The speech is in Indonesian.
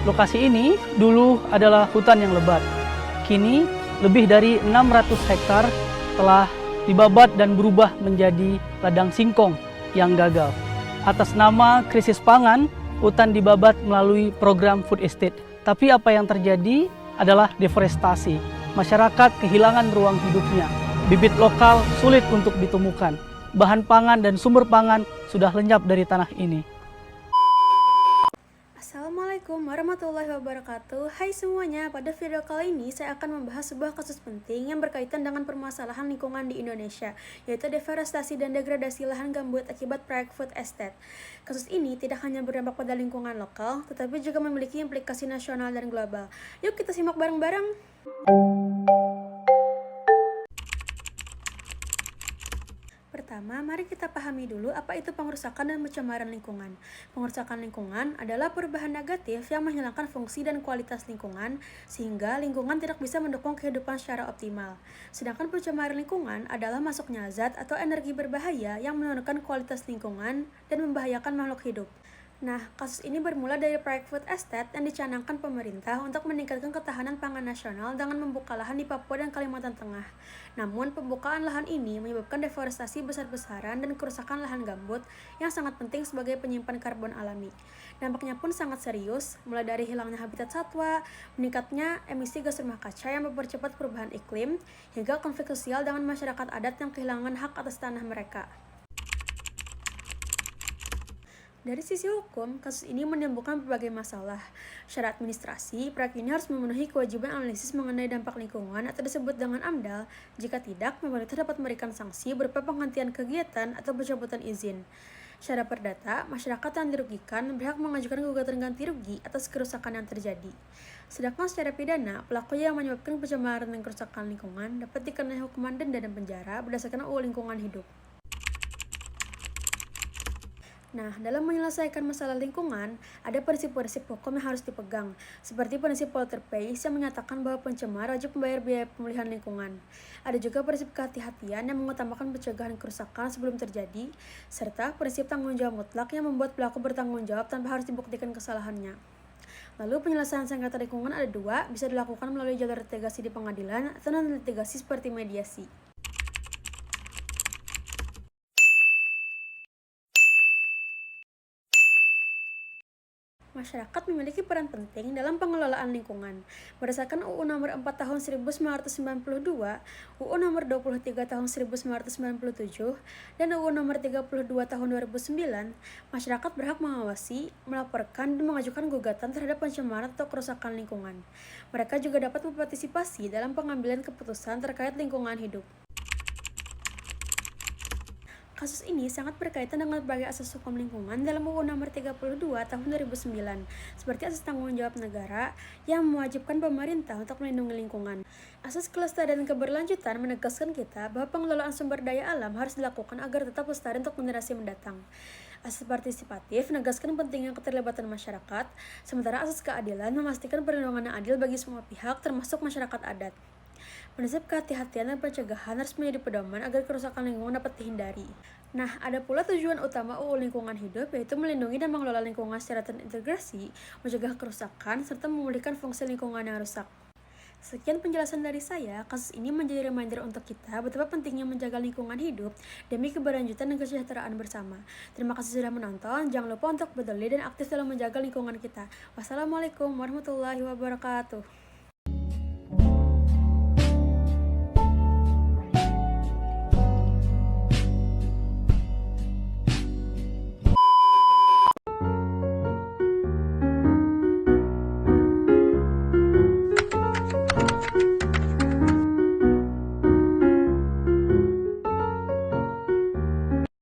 Lokasi ini dulu adalah hutan yang lebat. Kini lebih dari 600 hektar telah dibabat dan berubah menjadi ladang singkong yang gagal. Atas nama krisis pangan, hutan dibabat melalui program food estate. Tapi apa yang terjadi adalah deforestasi. Masyarakat kehilangan ruang hidupnya. Bibit lokal sulit untuk ditemukan. Bahan pangan dan sumber pangan sudah lenyap dari tanah ini. Assalamualaikum warahmatullahi wabarakatuh. Hai semuanya, pada video kali ini saya akan membahas sebuah kasus penting yang berkaitan dengan permasalahan lingkungan di Indonesia, yaitu deforestasi dan degradasi lahan gambut akibat proyek food estate. Kasus ini tidak hanya berdampak pada lingkungan lokal, tetapi juga memiliki implikasi nasional dan global. Yuk kita simak bareng-bareng. Pertama, mari kita pahami dulu apa itu pengerusakan dan pencemaran lingkungan. Pengerusakan lingkungan adalah perubahan negatif yang menghilangkan fungsi dan kualitas lingkungan, sehingga lingkungan tidak bisa mendukung kehidupan secara optimal. Sedangkan pencemaran lingkungan adalah masuknya zat atau energi berbahaya yang menurunkan kualitas lingkungan dan membahayakan makhluk hidup. Nah, kasus ini bermula dari proyek food estate yang dicanangkan pemerintah untuk meningkatkan ketahanan pangan nasional dengan membuka lahan di Papua dan Kalimantan Tengah. Namun, pembukaan lahan ini menyebabkan deforestasi besar-besaran dan kerusakan lahan gambut yang sangat penting sebagai penyimpan karbon alami. Dampaknya pun sangat serius, mulai dari hilangnya habitat satwa, meningkatnya emisi gas rumah kaca yang mempercepat perubahan iklim, hingga konflik sosial dengan masyarakat adat yang kehilangan hak atas tanah mereka. Dari sisi hukum, kasus ini menimbulkan berbagai masalah. Secara administrasi, proyek ini harus memenuhi kewajiban analisis mengenai dampak lingkungan atau disebut dengan AMDAL. Jika tidak, pemerintah dapat memberikan sanksi berupa penghentian kegiatan atau pencabutan izin. Secara perdata, masyarakat yang dirugikan berhak mengajukan gugatan ganti rugi atas kerusakan yang terjadi. Sedangkan secara pidana, pelaku yang menyebabkan pencemaran dan kerusakan lingkungan dapat dikenai hukuman denda dan penjara berdasarkan UU Lingkungan Hidup. Nah, dalam menyelesaikan masalah lingkungan, ada prinsip-prinsip hukum yang harus dipegang, seperti prinsip polluter pays yang menyatakan bahwa pencemar wajib membayar biaya pemulihan lingkungan. Ada juga prinsip kehati-hatian yang mengutamakan pencegahan kerusakan sebelum terjadi, serta prinsip tanggung jawab mutlak yang membuat pelaku bertanggung jawab tanpa harus dibuktikan kesalahannya. Lalu penyelesaian sengketa lingkungan ada dua, bisa dilakukan melalui jalur litigasi di pengadilan atau non-litigasi seperti mediasi. Masyarakat memiliki peran penting dalam pengelolaan lingkungan. Berdasarkan UU Nomor 4 Tahun 1992, UU Nomor 23 Tahun 1997, dan UU Nomor 32 Tahun 2009, masyarakat berhak mengawasi, melaporkan, dan mengajukan gugatan terhadap pencemaran atau kerusakan lingkungan. Mereka juga dapat berpartisipasi dalam pengambilan keputusan terkait lingkungan hidup. Kasus ini sangat berkaitan dengan berbagai asas hukum lingkungan dalam UU Nomor 32 Tahun 2009, seperti asas tanggung jawab negara yang mewajibkan pemerintah untuk melindungi lingkungan. Asas kelestarian dan keberlanjutan menegaskan kita bahwa pengelolaan sumber daya alam harus dilakukan agar tetap lestari untuk generasi mendatang. Asas partisipatif menegaskan pentingnya keterlibatan masyarakat, sementara asas keadilan memastikan perlindungan yang adil bagi semua pihak, termasuk masyarakat adat. Prinsip kehati-hatian dan pencegahan harus menjadi pedoman agar kerusakan lingkungan dapat dihindari. Nah, ada pula tujuan utama UU Lingkungan Hidup, yaitu melindungi dan mengelola lingkungan secara terintegrasi, mencegah kerusakan, serta memulihkan fungsi lingkungan yang rusak. Sekian penjelasan dari saya. Kasus ini menjadi reminder untuk kita betapa pentingnya menjaga lingkungan hidup demi keberlanjutan dan kesejahteraan bersama. Terima kasih sudah menonton. Jangan lupa untuk peduli dan aktif dalam menjaga lingkungan kita. Wassalamualaikum warahmatullahi wabarakatuh.